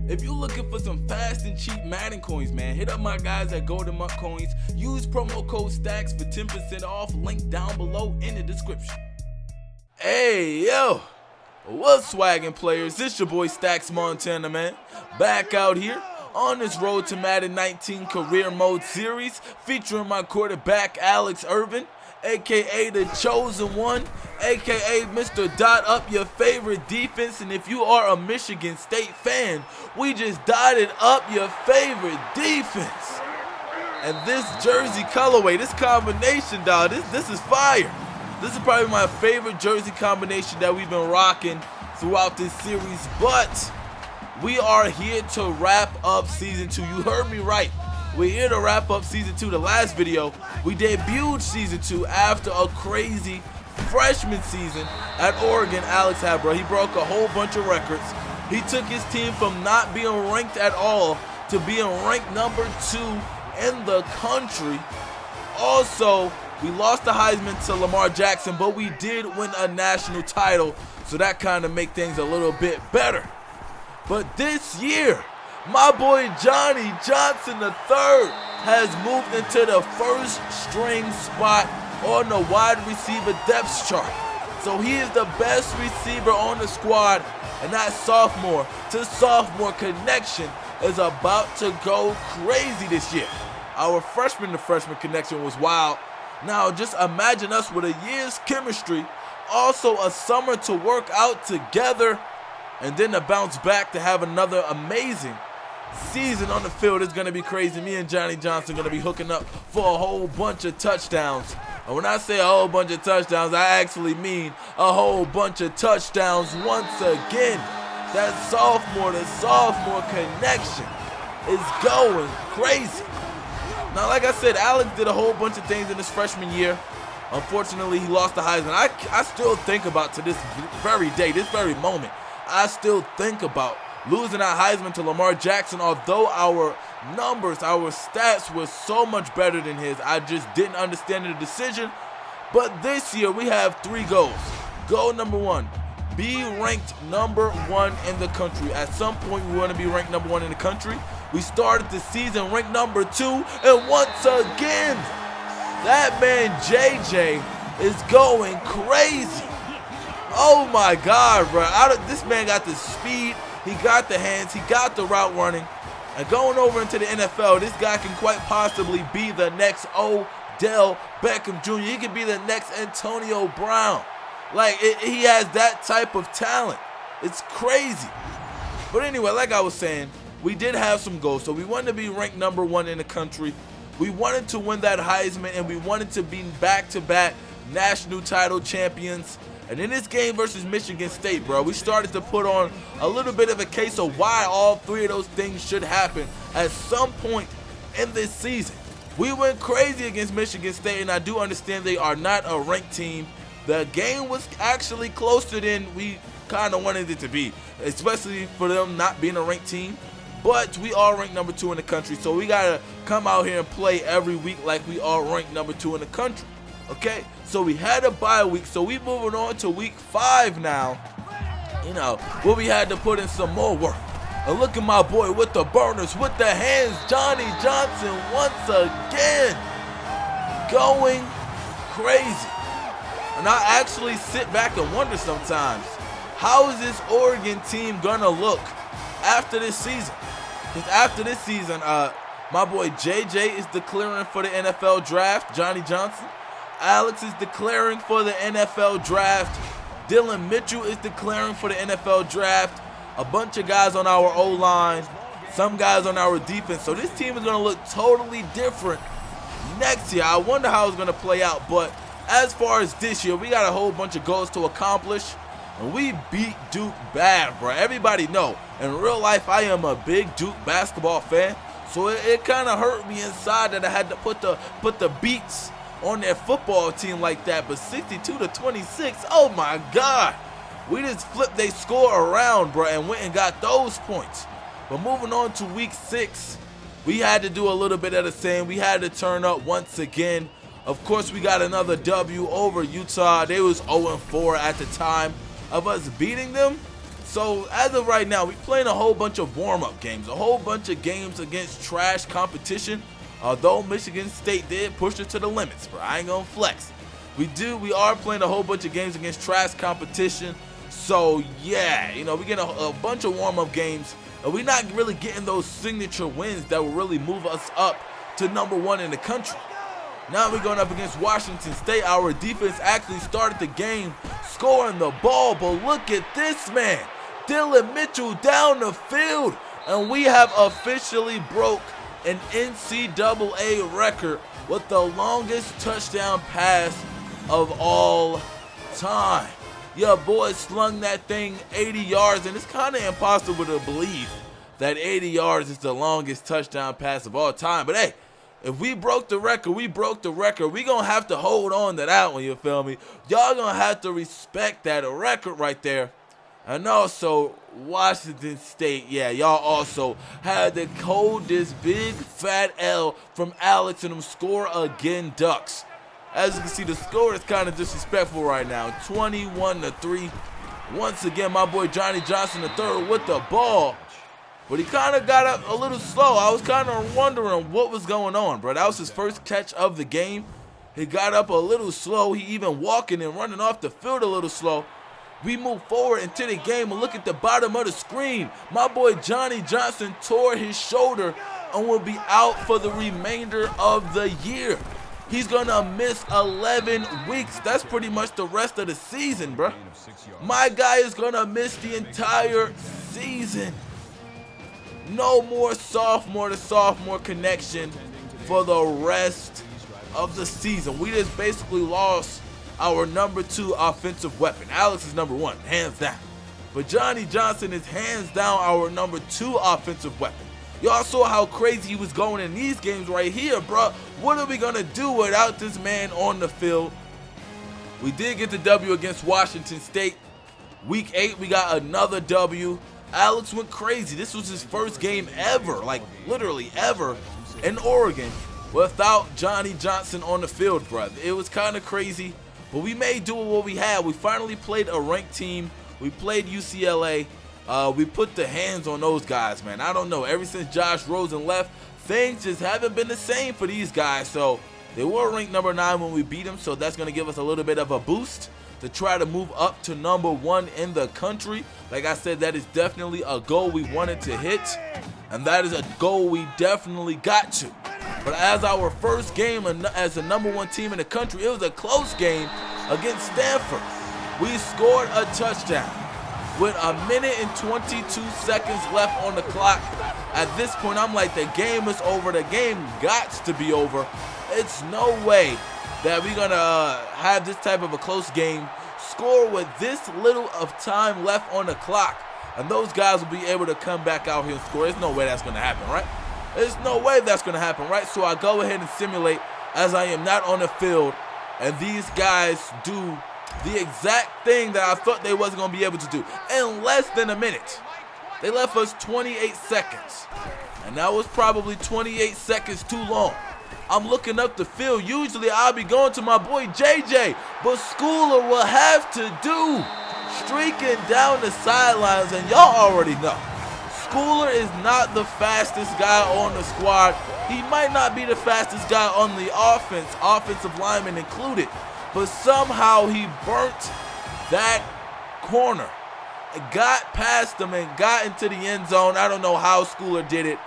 If you're looking for some fast and cheap Madden coins, man, hit up my guys at Golden Monk Coins. Use promo code STAX for 10% off. Link down below in the description. Hey, yo. What's swaggin' players? This your boy StaxMontana, man. Back out here on this road to Madden 19 career mode series featuring my quarterback Alex Irvin, aka the chosen one, aka Mr. Dot Up your favorite defense. And if you are a Michigan State fan, we just dotted up your favorite defense. And this jersey colorway, this combination, dog, this is fire. This is probably my favorite jersey combination that we've been rocking throughout this series. But we are here to wrap up Season 2. You heard me right. We're here to wrap up Season 2. The last video, we debuted Season 2 after a crazy freshman season at Oregon Alex had, bro. He broke a whole bunch of records. He took his team from not being ranked at all to being ranked number 2 in the country. Also, we lost the Heisman to Lamar Jackson, but we did win a national title, so that kind of make things a little bit better. But this year, my boy Johnny Johnson III has moved into the first string spot on the wide receiver depth chart. So he is the best receiver on the squad, and that sophomore to sophomore connection is about to go crazy this year. Our freshman to freshman connection was wild. Now just imagine us with a year's chemistry, also a summer to work out together, and then to bounce back to have another amazing season on the field. Is going to be crazy. Me and Johnny Johnson going to be hooking up for a whole bunch of touchdowns. And when I say a whole bunch of touchdowns, I actually mean a whole bunch of touchdowns once again. That sophomore to sophomore connection is going crazy. Now, like I said, Alex did a whole bunch of things in his freshman year. Unfortunately, he lost the Heisman. I still think about, to this very day, this very moment, I still think about losing that Heisman to Lamar Jackson. Although our numbers, our stats were so much better than his, I just didn't understand the decision. But this year, we have 3 goals. Goal number 1, be ranked number 1 in the country. At some point, we want to be ranked number 1 in the country. We started the season ranked number 2, and once again, that man JJ is going crazy. Oh my God, bro. This man got the speed, he got the hands, he got the route running. And going over into the NFL, this guy can quite possibly be the next Odell Beckham Jr. He could be the next Antonio Brown. Like, he has that type of talent. It's crazy. But anyway, like I was saying, we did have some goals. So we wanted to be ranked number 1 in the country. We wanted to win that Heisman, and we wanted to be back-to-back national title champions. And in this game versus Michigan State, bro, we started to put on a little bit of a case of why all 3 of those things should happen at some point in this season. We went crazy against Michigan State, and I do understand they are not a ranked team. The game was actually closer than we kind of wanted it to be, especially for them not being a ranked team. But we are ranked number 2 in the country, so we got to come out here and play every week like we are ranked number 2 in the country. Okay, so we had a bye week, so we moving on to week 5 now, you know, where we had to put in some more work. And look at my boy with the burners, with the hands, Johnny Johnson once again, going crazy. And I actually sit back and wonder sometimes, how is this Oregon team gonna look after this season? Because after this season, my boy JJ is declaring for the NFL draft, Johnny Johnson. Alex is declaring for the NFL draft. Dylan Mitchell is declaring for the NFL draft. A bunch of guys on our O-line, some guys on our defense. So this team is going to look totally different next year. I wonder how it's going to play out. But as far as this year, we got a whole bunch of goals to accomplish. And we beat Duke bad, bro. Everybody know. In real life, I am a big Duke basketball fan. So it kind of hurt me inside that I had to put the beats on their football team like that. But 62-26, oh my God. We just flipped their score around, bro, and went and got those points. But moving on to week 6, we had to do a little bit of the same. We had to turn up once again. Of course, we got another W over Utah. They was 0-4 at the time of us beating them. So as of right now, we playing a whole bunch of warm-up games, a whole bunch of games against trash competition. Although Michigan State did push it to the limits, bro. I ain't gonna flex. We are playing a whole bunch of games against trash competition. So yeah, you know, we get a bunch of warm-up games, and we're not really getting those signature wins that will really move us up to #1 in the country. Now we're going up against Washington State. Our defense actually started the game scoring the ball, but look at this man, Dylan Mitchell down the field, and we have officially broke an NCAA record with the longest touchdown pass of all time. Your boy slung that thing 80 yards, and it's kind of impossible to believe that 80 yards is the longest touchdown pass of all time. But hey, if we broke the record, we broke the record. We gonna have to hold on to that one, you feel me? Y'all gonna have to respect that record right there. And also, Washington State, yeah, y'all also had the coldest big fat L from Alex and them score again Ducks. As you can see, the score is kind of disrespectful right now, 21-3. Once again, my boy Johnny Johnson III with the ball. But he kind of got up a little slow. I was kind of wondering what was going on, bro. That was his first catch of the game. He got up a little slow. He even walking and running off the field a little slow. We move forward into the game and look at the bottom of the screen. My boy Johnny Johnson tore his shoulder and will be out for the remainder of the year. He's going to miss 11 weeks. That's pretty much the rest of the season, bro. My guy is going to miss the entire season. No more sophomore to sophomore connection for the rest of the season. We just basically lost our #2 offensive weapon. Alex is #1, hands down. But Johnny Johnson is hands down our #2 offensive weapon. Y'all saw how crazy he was going in these games right here, bro. What are we going to do without this man on the field? We did get the W against Washington State. Week 8, we got another W. Alex went crazy. This was his first game ever, like literally ever, in Oregon without Johnny Johnson on the field, bro. It was kind of crazy, but we made do with what we had. We finally played a ranked team. We played UCLA. We put the hands on those guys, man. I don't know. Ever since Josh Rosen left, things just haven't been the same for these guys. So they were ranked #9 when we beat them, so that's going to give us a little bit of a boost to try to move up to #1 in the country. Like I said, that is definitely a goal we wanted to hit, and that is a goal we definitely got to. But as our first game as the #1 team in the country, it was a close game against Stanford. We scored a touchdown with 1 minute and 22 seconds left on the clock. At this point, I'm like, the game is over. The game gots to be over. It's no way that we're going to have this type of a close game, score with this little of time left on the clock, and those guys will be able to come back out here and score. There's no way that's going to happen, right? There's no way that's going to happen, right? So I go ahead and simulate as I am not on the field, and these guys do the exact thing that I thought they wasn't going to be able to do in less than a minute. They left us 28 seconds, and that was probably 28 seconds too long. I'm looking up the field. Usually I'll be going to my boy JJ, but Schooler will have to do streaking down the sidelines, and y'all already know. Schooler is not the fastest guy on the squad. He might not be the fastest guy on the offense, offensive lineman included, but somehow he burnt that corner. Got past him and got into the end zone. I don't know how Schooler did it,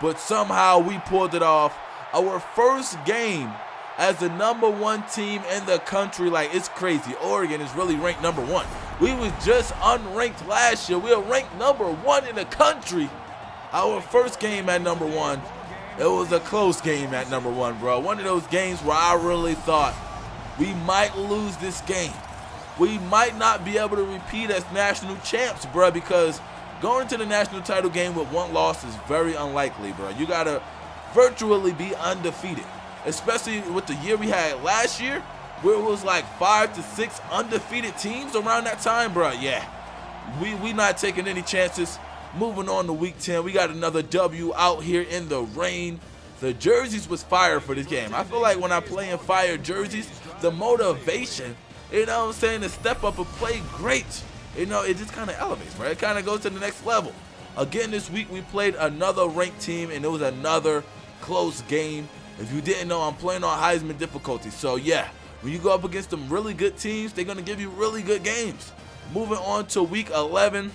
but somehow we pulled it off. Our first game as the #1 team in the country, like, it's crazy. Oregon is really ranked #1. We was just unranked last year. We were ranked #1 in the country. Our first game at #1, it was a close game at #1, bro. One of those games where I really thought we might lose this game. We might not be able to repeat as national champs, bro, because going to the national title game with 1 loss is very unlikely, bro. You got to virtually be undefeated, especially with the year we had last year, where it was like 5 to 6 undefeated teams around that time, bro. Yeah, we not taking any chances. Moving on to week 10, we got another W out here in the rain. The jerseys was fire for this game. I feel like when I play in fire jerseys, the motivation, you know what I'm saying, to step up and play great. you know, it just kind of elevates, right? It kind of goes to the next level. Again, this week we played another ranked team, and it was another close game. If you didn't know, I'm playing on Heisman difficulty. So yeah, when you go up against some really good teams, they're going to give you really good games. Moving on to week 11,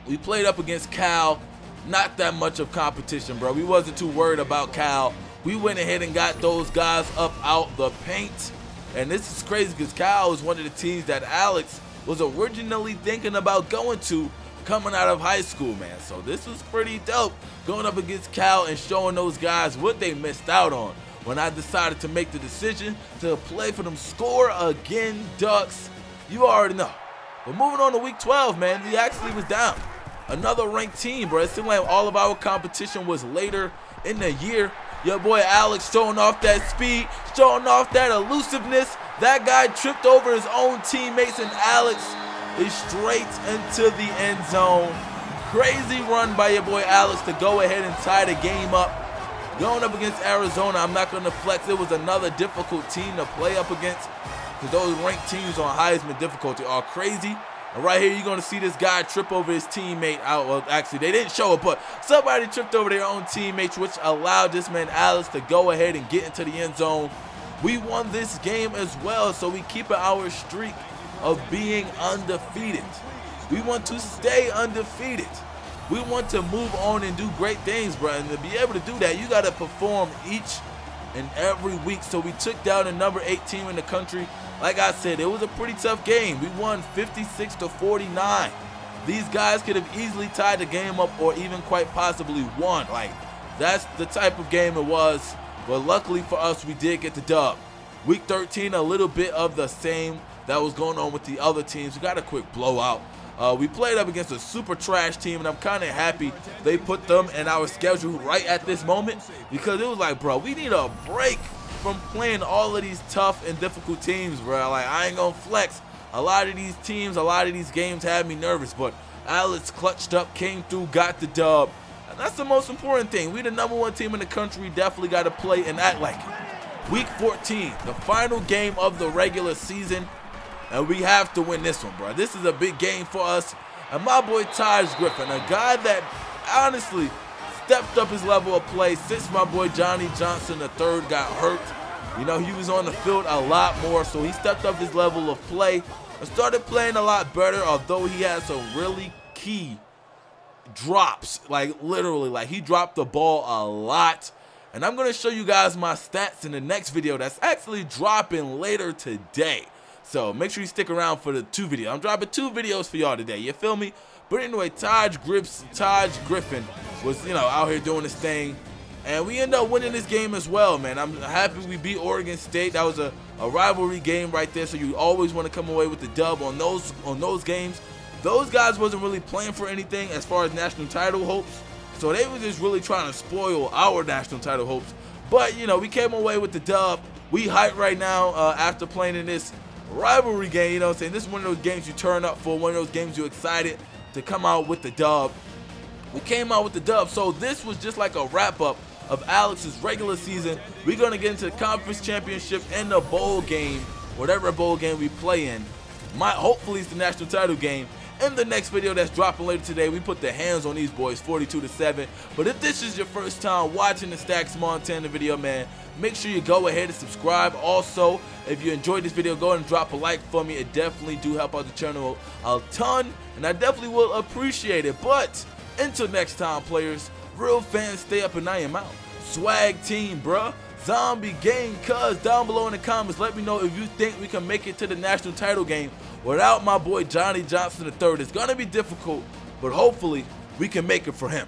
we played up against Cal. Not that much of competition, bro. We wasn't too worried about Cal. We went ahead and got those guys up out the paint. And this is crazy because Cal is one of the teams that Alex was originally thinking about going to coming out of high school, man. So this was pretty dope, going up against Cal and showing those guys what they missed out on when I decided to make the decision to play for them Score Again Ducks. You already know. But moving on to week 12, man, we actually was down. Another ranked team, bro. It seemed like all of our competition was later in the year. Your boy Alex showing off that speed, showing off that elusiveness. That guy tripped over his own teammates, and Alex is straight into the end zone. Crazy run by your boy Alex to go ahead and tie the game up. Going up against Arizona, I'm not going to flex. It was another difficult team to play up against because those ranked teams on Heisman difficulty are crazy. And right here, you're going to see this guy trip over his teammate. Well, actually, they didn't show it, but somebody tripped over their own teammates, which allowed this man Alex to go ahead and get into the end zone. We won this game as well, so we keep our streak of being undefeated. We want to stay undefeated. We want to move on and do great things, bro. And to be able to do that, you got to perform each and every week. So we took down the number 8 team in the country. Like I said, it was a pretty tough game. We won 56-49. These guys could have easily tied the game up or even quite possibly won. Like, that's the type of game it was. But luckily for us, we did get the dub. Week 13, a little bit of the same that was going on with the other teams. We got a quick blowout. We played up against a super trash team, and I'm kind of happy they put them in our schedule right at this moment because it was like, bro, we need a break from playing all of these tough and difficult teams, bro. Like, I ain't gonna flex. A lot of these teams, a lot of these games had me nervous, but Alex clutched up, came through, got the dub. And that's the most important thing. We the number 1 team in the country, definitely got to play and act like it. Week 14, the final game of the regular season, and we have to win this one, bro. This is a big game for us. And my boy Taj Griffin, a guy that honestly stepped up his level of play since my boy Johnny Johnson III got hurt. You know, he was on the field a lot more, so he stepped up his level of play and started playing a lot better, although he had some really key drops. Like, literally, like, he dropped the ball a lot. And I'm going to show you guys my stats in the next video that's actually dropping later today. So make sure you stick around for the 2 videos. I'm dropping 2 videos for y'all today. You feel me? But anyway, Taj Griffin was, you know, out here doing his thing. And we end up winning this game as well, man. I'm happy we beat Oregon State. That was a rivalry game right there. So you always want to come away with the dub on those games. Those guys wasn't really playing for anything as far as national title hopes. So they were just really trying to spoil our national title hopes. But, you know, we came away with the dub. We hyped right now after playing in this rivalry game, you know what I'm saying? This is one of those games you turn up for, one of those games you're excited to come out with the dub. We came out with the dub, so this was just like a wrap-up of Alex's regular season. We're going to get into the conference championship and the bowl game, whatever bowl game we play in. Hopefully it's the national title game. In the next video that's dropping later today, we put the hands on these boys 42-7. But if this is your first time watching the StaxMontana video, man, make sure you go ahead and subscribe. Also, if you enjoyed this video, go ahead and drop a like for me. It definitely do help out the channel a ton, and I definitely will appreciate it. But until next time, players, real fans, stay up and I am out. Swag team, bruh. Zombie gang, cuz down below in the comments, let me know if you think we can make it to the national title game without my boy Johnny Johnson III. It's gonna be difficult, but hopefully we can make it for him.